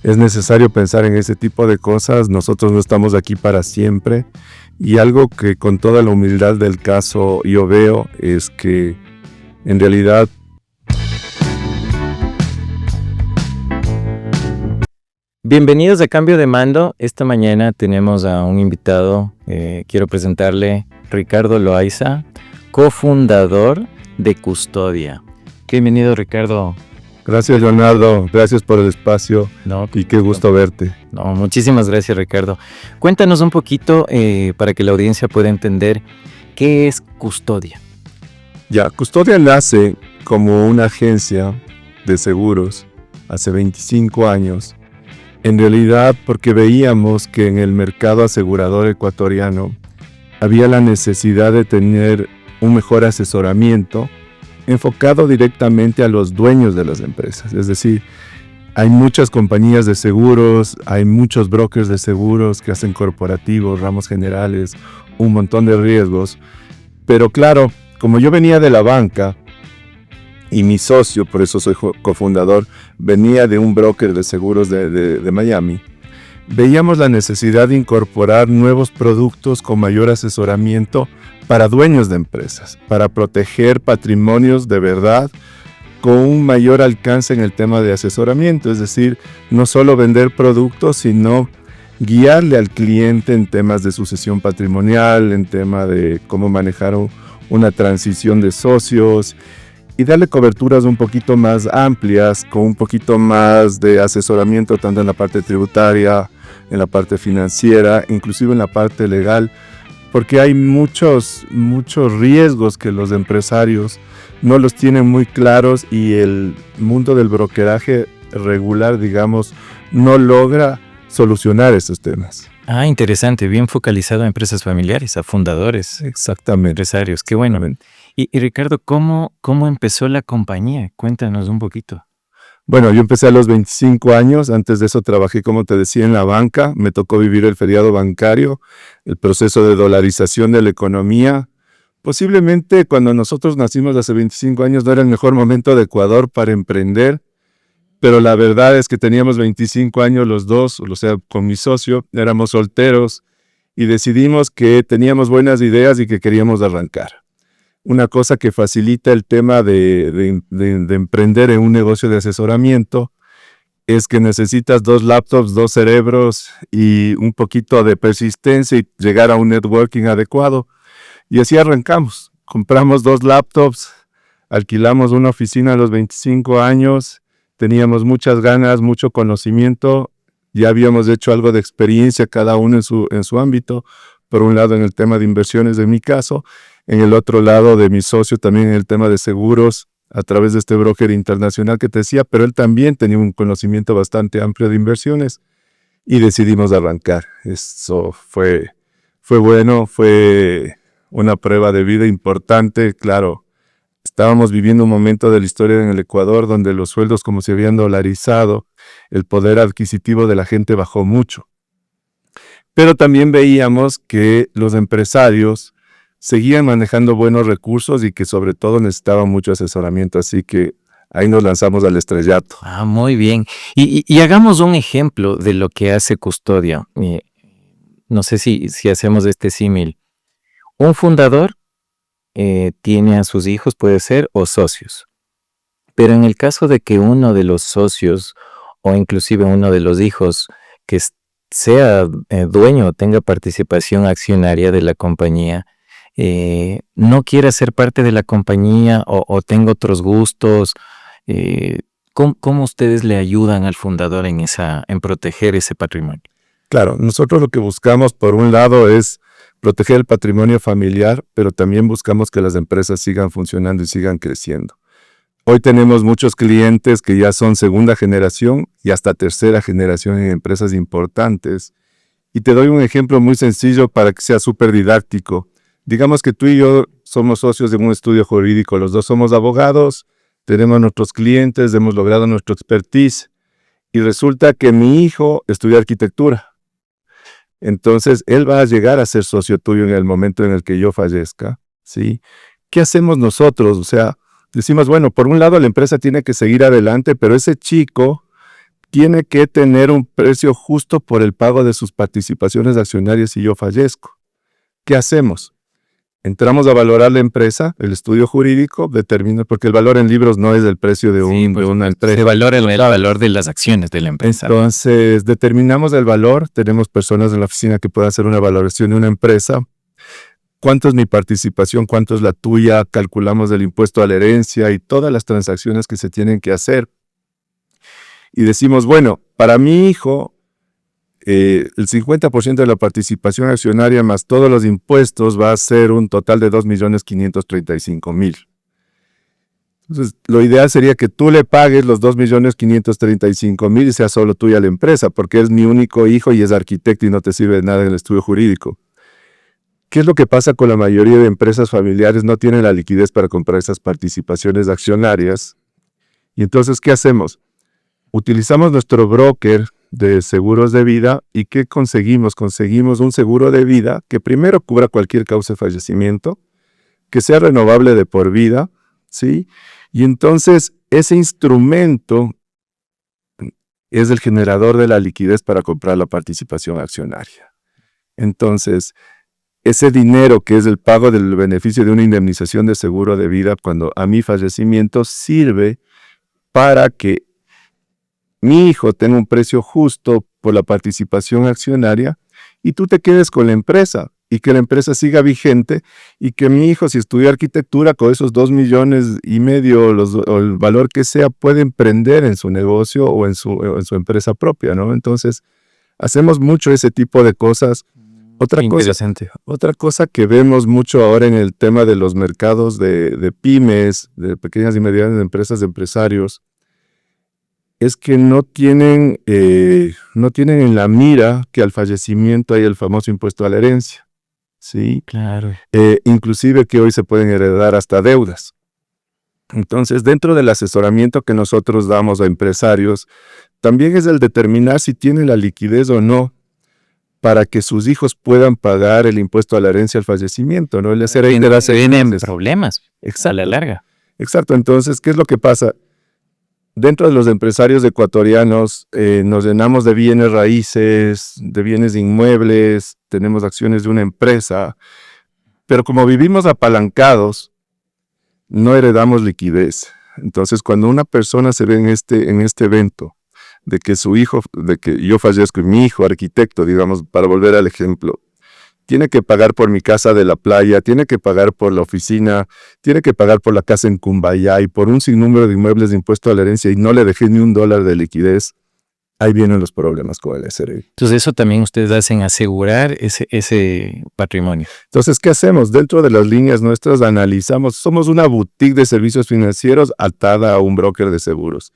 es necesario pensar en ese tipo de cosas. Nosotros no estamos aquí para siempre. Y algo que con toda la humildad del caso yo veo es que en realidad Bienvenidos a Cambio de Mando. Esta mañana tenemos a un invitado. Quiero presentarle Ricardo Loaiza, cofundador de Custodia. Bienvenido, Ricardo. gracias, Leonardo, gracias por el espacio No, y qué gusto verte. no, muchísimas gracias, Ricardo. Cuéntanos un poquito para que la audiencia pueda entender qué es Custodia. Ya, Custodia nace como una agencia de seguros hace 25 años. En realidad, porque veíamos que en el mercado asegurador ecuatoriano había la necesidad de tener un mejor asesoramiento enfocado directamente a los dueños de las empresas. Es decir, hay muchas compañías de seguros, hay muchos brokers de seguros que hacen corporativos, ramos generales, un montón de riesgos. Pero claro, como yo venía de la banca, y mi socio, por eso soy cofundador, venía de un broker de seguros de Miami, veíamos la necesidad de incorporar nuevos productos con mayor asesoramiento para dueños de empresas, para proteger patrimonios de verdad con un mayor alcance en el tema de asesoramiento, es decir, no solo vender productos, sino guiarle al cliente en temas de sucesión patrimonial, en tema de cómo manejar una transición de socios, y darle coberturas un poquito más amplias, con un poquito más de asesoramiento tanto en la parte tributaria, en la parte financiera, inclusive en la parte legal, porque hay muchos riesgos que los empresarios no los tienen muy claros y el mundo del brokeraje regular, digamos, no logra solucionar esos temas. Ah, interesante, bien focalizado a empresas familiares, a fundadores, Exactamente. empresarios. Qué bueno. Y Ricardo, ¿cómo empezó la compañía? Cuéntanos un poquito. Bueno, yo empecé a los 25 años, antes de eso trabajé, como te decía, en la banca, me tocó vivir el feriado bancario, el proceso de dolarización de la economía. Posiblemente cuando nosotros nacimos hace 25 años no era el mejor momento de Ecuador para emprender, pero la verdad es que teníamos 25 años los dos, o sea, con mi socio, éramos solteros y decidimos que teníamos buenas ideas y que queríamos arrancar. Una cosa que facilita el tema de emprender en un negocio de asesoramiento es que necesitas 2 laptops, 2 cerebros y un poquito de persistencia y llegar a un networking adecuado. Y así arrancamos. Compramos 2 laptops, alquilamos una oficina a los 25 años, teníamos muchas ganas, mucho conocimiento, ya habíamos hecho algo de experiencia cada uno en su ámbito. Por un lado en el tema de inversiones, en mi caso, en el otro lado de mi socio también en el tema de seguros, a través de este broker internacional que te decía, pero él también tenía un conocimiento bastante amplio de inversiones y decidimos arrancar. Eso fue bueno, fue una prueba de vida importante. Claro, estábamos viviendo un momento de la historia en el Ecuador donde los sueldos, como se habían dolarizado, el poder adquisitivo de la gente bajó mucho. Pero también veíamos que los empresarios seguían manejando buenos recursos y que sobre todo necesitaban mucho asesoramiento, así que ahí nos lanzamos al estrellato. Ah, muy bien. Y hagamos un ejemplo de lo que hace Custodia. No sé si hacemos este símil. Un fundador tiene a sus hijos, puede ser, o socios. Pero en el caso de que uno de los socios o inclusive uno de los hijos que sea dueño, tenga participación accionaria de la compañía, no quiera ser parte de la compañía o tenga otros gustos, ¿cómo ustedes le ayudan al fundador en proteger ese patrimonio? Claro, nosotros lo que buscamos por un lado es proteger el patrimonio familiar, pero también buscamos que las empresas sigan funcionando y sigan creciendo. Hoy tenemos muchos clientes que ya son segunda generación y hasta tercera generación en empresas importantes. Y te doy un ejemplo muy sencillo para que sea súper didáctico. Digamos que tú y yo somos socios de un estudio jurídico, los dos somos abogados, tenemos nuestros clientes, hemos logrado nuestro expertise y resulta que mi hijo estudia arquitectura. Entonces, él va a llegar a ser socio tuyo en el momento en el que yo fallezca, ¿sí? ¿Qué hacemos nosotros? O sea, decimos, bueno, por un lado la empresa tiene que seguir adelante, pero ese chico tiene que tener un precio justo por el pago de sus participaciones accionarias si yo fallezco. ¿Qué hacemos? Entramos a valorar la empresa, el estudio jurídico determina, porque el valor en libros no es el precio de, de una empresa. Se valora el valor de las acciones de la empresa. Entonces, determinamos el valor, tenemos personas en la oficina que pueden hacer una valoración de una empresa. ¿Cuánto es mi participación? ¿Cuánto es la tuya? Calculamos el impuesto a la herencia y todas las transacciones que se tienen que hacer. Y decimos, bueno, para mi hijo, el 50% de la participación accionaria más todos los impuestos va a ser un total de 2.535.000. Entonces, lo ideal sería que tú le pagues los 2.535.000 y sea solo tuya la empresa, porque es mi único hijo y es arquitecto y no te sirve de nada en el estudio jurídico. ¿Qué es lo que pasa con la mayoría de empresas familiares? No tienen la liquidez para comprar esas participaciones accionarias. Y entonces, ¿qué hacemos? Utilizamos nuestro broker de seguros de vida y ¿qué conseguimos? Conseguimos un seguro de vida que primero cubra cualquier causa de fallecimiento, que sea renovable de por vida, ¿sí? Y entonces ese instrumento es el generador de la liquidez para comprar la participación accionaria. Entonces, ese dinero que es el pago del beneficio de una indemnización de seguro de vida cuando a mi fallecimiento sirve para que mi hijo tenga un precio justo por la participación accionaria y tú te quedes con la empresa y que la empresa siga vigente y que mi hijo, si estudia arquitectura, con esos 2,5 millones o el valor que sea, puede emprender en su negocio o en su empresa propia, ¿no? Entonces, hacemos mucho ese tipo de cosas. Otra cosa que vemos mucho ahora en el tema de los mercados de pymes, de pequeñas y medianas empresas de empresarios, es que no tienen en la mira que al fallecimiento hay el famoso impuesto a la herencia, ¿sí? Claro. Inclusive que hoy se pueden heredar hasta deudas. Entonces, dentro del asesoramiento que nosotros damos a empresarios, también es el determinar si tienen la liquidez o no para que sus hijos puedan pagar el impuesto a la herencia al fallecimiento, ¿no? El SRI te da vienen problemas a la larga. Exacto. Entonces, ¿qué es lo que pasa? Dentro de los empresarios ecuatorianos nos llenamos de bienes raíces, de bienes inmuebles, tenemos acciones de una empresa, pero como vivimos apalancados, no heredamos liquidez. Entonces, cuando una persona se ve en este evento de que su hijo, de que yo fallezco y mi hijo, arquitecto, digamos, para volver al ejemplo, tiene que pagar por mi casa de la playa, tiene que pagar por la oficina, tiene que pagar por la casa en Cumbayá y por un sinnúmero de inmuebles de impuesto a la herencia y no le dejé ni $1 de liquidez, ahí vienen los problemas con el SRI. Entonces eso también ustedes hacen asegurar ese patrimonio. Entonces, ¿qué hacemos? Dentro de las líneas nuestras analizamos, somos una boutique de servicios financieros atada a un broker de seguros.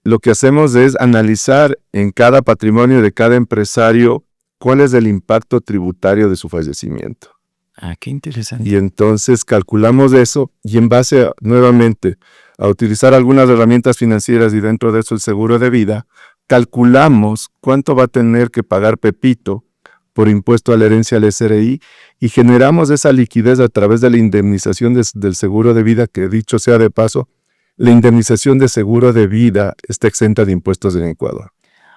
Lo que hacemos es analizar en cada patrimonio de cada empresario cuál es el impacto tributario de su fallecimiento. Ah, qué interesante. Y entonces calculamos eso y en base nuevamente a utilizar algunas herramientas financieras y dentro de eso el seguro de vida, calculamos cuánto va a tener que pagar Pepito por impuesto a la herencia al SRI y generamos esa liquidez a través de la indemnización del seguro de vida, que dicho sea de paso, la indemnización de seguro de vida está exenta de impuestos en Ecuador.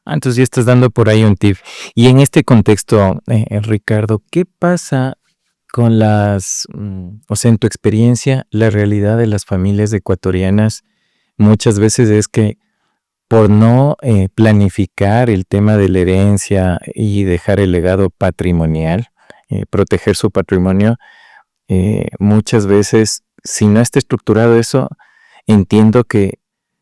Entonces ya estás dando por ahí un tip. Y en este contexto, Ricardo, ¿qué pasa con o sea, en tu experiencia, la realidad de las familias ecuatorianas muchas veces es que por no planificar el tema de la herencia y dejar el legado patrimonial, proteger su patrimonio, muchas veces, si no está estructurado eso, entiendo que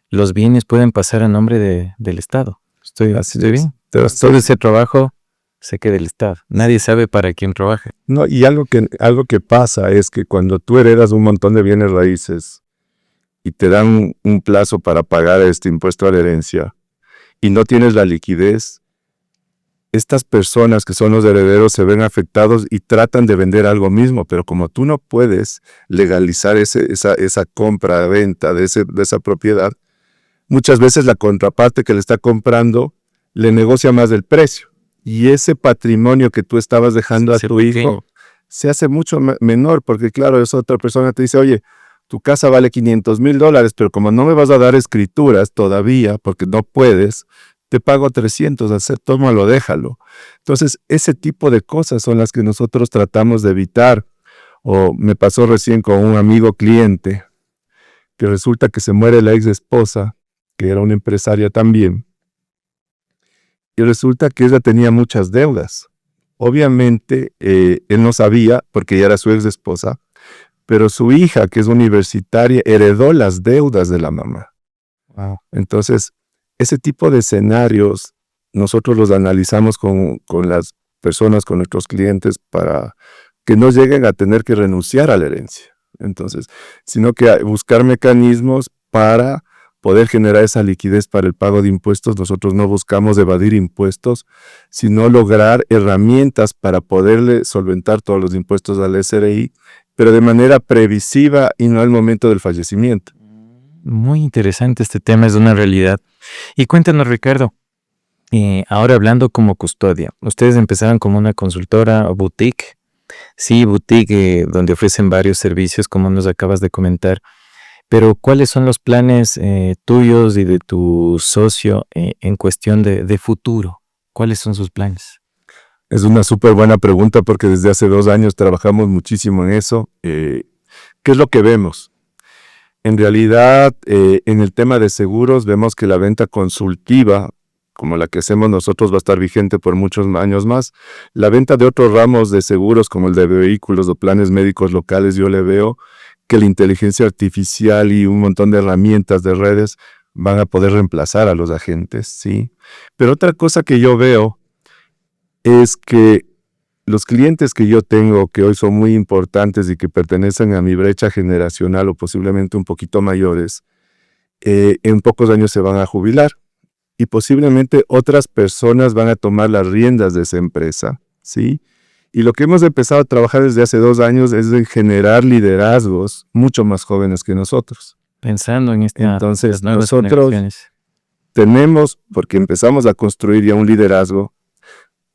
los bienes pueden pasar a nombre del Estado. ¿Estoy bien? Todo ese trabajo se queda del Estado. Nadie sabe para quién trabaja. No, y algo que pasa es que cuando tú heredas un montón de bienes raíces y te dan un plazo para pagar este impuesto a la herencia y no tienes la liquidez, estas personas que son los herederos se ven afectados y tratan de vender algo mismo, pero como tú no puedes legalizar esa compra-venta de esa propiedad, muchas veces la contraparte que le está comprando le negocia más del precio. Y ese patrimonio que tú estabas dejando a tu hijo se hace mucho menor, porque claro, esa otra persona te dice, oye, tu casa vale $500,000, pero como no me vas a dar escrituras todavía, porque no puedes, te pago 300, tómalo, déjalo. Entonces, ese tipo de cosas son las que nosotros tratamos de evitar. O me pasó recién con un amigo cliente, que resulta que se muere la ex esposa, que era una empresaria también, y resulta que ella tenía muchas deudas. Obviamente, él no sabía, porque ella era su ex esposa, pero su hija, que es universitaria, heredó las deudas de la mamá. Wow. Entonces, ese tipo de escenarios nosotros los analizamos con las personas, con nuestros clientes, para que no lleguen a tener que renunciar a la herencia. Entonces, sino que buscar mecanismos para poder generar esa liquidez para el pago de impuestos. Nosotros no buscamos evadir impuestos, sino lograr herramientas para poderle solventar todos los impuestos al SRI, pero de manera previsiva y no al momento del fallecimiento. Muy interesante este tema, es una realidad. Y cuéntanos, Ricardo, ahora hablando como custodia, ustedes empezaron como una consultora o boutique. Sí, boutique, donde ofrecen varios servicios, como nos acabas de comentar. Pero, ¿cuáles son los planes tuyos y de tu socio en cuestión de futuro? ¿Cuáles son sus planes? Es una súper buena pregunta porque desde hace 2 años trabajamos muchísimo en eso. ¿Qué es lo que vemos? En realidad, en el tema de seguros, vemos que la venta consultiva, como la que hacemos nosotros, va a estar vigente por muchos años más. La venta de otros ramos de seguros, como el de vehículos o planes médicos locales, yo le veo que la inteligencia artificial y un montón de herramientas de redes van a poder reemplazar a los agentes, ¿sí? Pero otra cosa que yo veo es que los clientes que yo tengo, que hoy son muy importantes y que pertenecen a mi brecha generacional o posiblemente un poquito mayores, en pocos años se van a jubilar y posiblemente otras personas van a tomar las riendas de esa empresa, ¿sí? Y lo que hemos empezado a trabajar desde hace 2 años es en generar liderazgos mucho más jóvenes que nosotros. Pensando en Entonces, las nuevas nosotros generaciones. tenemos, porque empezamos a construir ya un liderazgo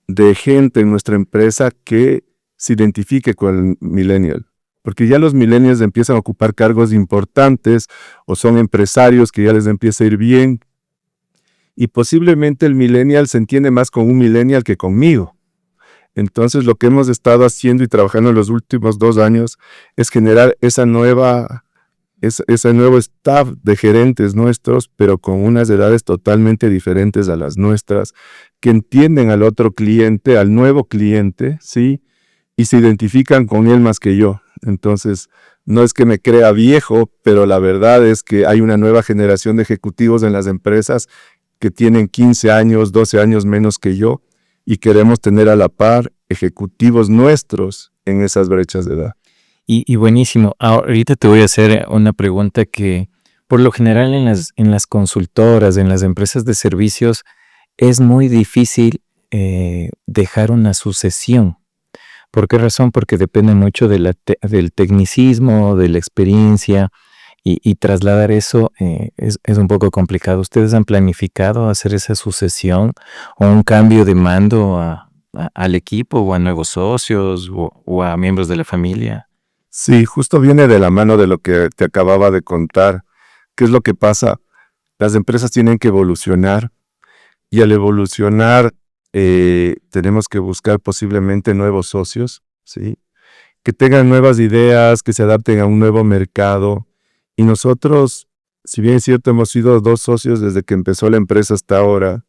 de gente en nuestra empresa que se identifique con el millennial. Porque ya los millennials empiezan a ocupar cargos importantes o son empresarios que ya les empieza a ir bien. Y posiblemente el millennial se entiende más con un millennial que conmigo. Entonces, lo que hemos estado haciendo y trabajando en los últimos 2 años es generar ese nuevo staff de gerentes nuestros, pero con unas edades totalmente diferentes a las nuestras, que entienden al otro cliente, al nuevo cliente, ¿sí? Y se identifican con él más que yo. Entonces, no es que me crea viejo, pero la verdad es que hay una nueva generación de ejecutivos en las empresas que tienen 15 años, 12 años menos que yo, y queremos tener a la par ejecutivos nuestros en esas brechas de edad. Y buenísimo. Ahorita te voy a hacer una pregunta que por lo general en las consultoras, en las empresas de servicios, es muy difícil dejar una sucesión. ¿Por qué razón? Porque depende mucho del tecnicismo, de la experiencia, y trasladar eso es un poco complicado. ¿Ustedes han planificado hacer esa sucesión o un cambio de mando al equipo o a nuevos socios o a miembros de la familia? Sí, justo viene de la mano de lo que te acababa de contar. ¿Qué es lo que pasa? Las empresas tienen que evolucionar y al evolucionar tenemos que buscar posiblemente nuevos socios, ¿sí? Que tengan nuevas ideas, que se adapten a un nuevo mercado. Y nosotros, si bien es cierto, hemos sido 2 socios desde que empezó la empresa hasta ahora,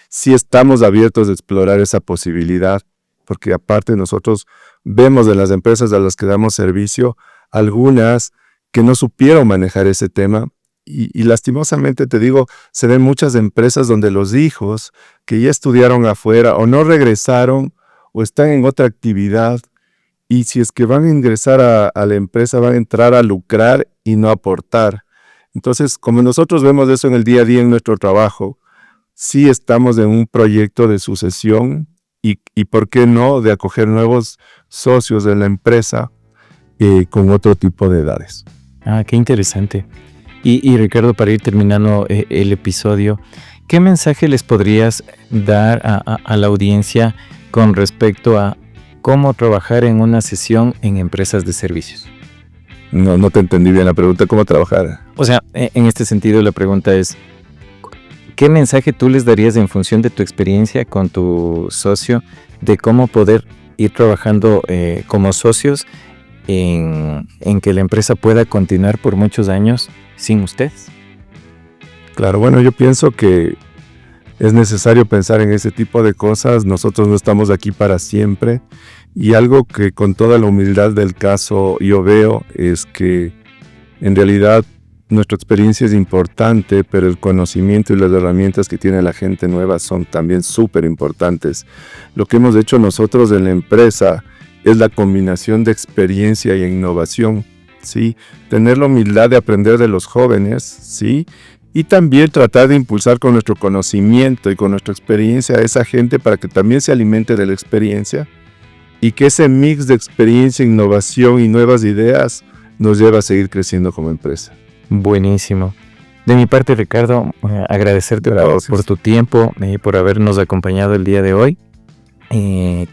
sí estamos abiertos a explorar esa posibilidad, porque aparte nosotros vemos de las empresas a las que damos servicio, algunas que no supieron manejar ese tema, y lastimosamente te digo, se ven muchas empresas donde los hijos que ya estudiaron afuera o no regresaron o están en otra actividad, y si es que van a ingresar a la empresa, van a entrar a lucrar y no aportar. Entonces, como nosotros vemos eso en el día a día en nuestro trabajo, sí estamos en un proyecto de sucesión y ¿por qué no?, de acoger nuevos socios de la empresa con otro tipo de edades. Qué interesante. Y Ricardo, para ir terminando el episodio, ¿qué mensaje les podrías dar a la audiencia con respecto a cómo trabajar en una sesión en empresas de servicios? No te entendí bien la pregunta, ¿cómo trabajar? O sea, en este sentido la pregunta es, ¿qué mensaje tú les darías en función de tu experiencia con tu socio de cómo poder ir trabajando como socios en que la empresa pueda continuar por muchos años sin ustedes? Claro, bueno, yo pienso que es necesario pensar en ese tipo de cosas. Nosotros no estamos aquí para siempre. Y algo que con toda la humildad del caso yo veo es que en realidad nuestra experiencia es importante, pero el conocimiento y las herramientas que tiene la gente nueva son también súper importantes. Lo que hemos hecho nosotros en la empresa es la combinación de experiencia y innovación, ¿sí? Tener la humildad de aprender de los jóvenes, ¿sí? Y también tratar de impulsar con nuestro conocimiento y con nuestra experiencia a esa gente para que también se alimente de la experiencia y que ese mix de experiencia, innovación y nuevas ideas nos lleve a seguir creciendo como empresa. Buenísimo. De mi parte, Ricardo, agradecerte por tu tiempo y por habernos acompañado el día de hoy.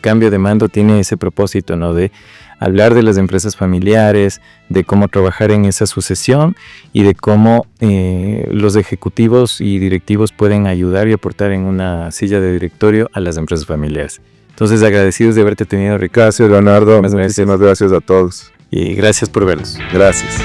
Cambio de Mando tiene ese propósito, ¿no? De hablar de las empresas familiares, de cómo trabajar en esa sucesión y de cómo los ejecutivos y directivos pueden ayudar y aportar en una silla de directorio a las empresas familiares. Entonces, agradecidos de haberte tenido, Ricardo. Gracias, Leonardo. Muchísimas gracias a todos. Y gracias por vernos. Gracias.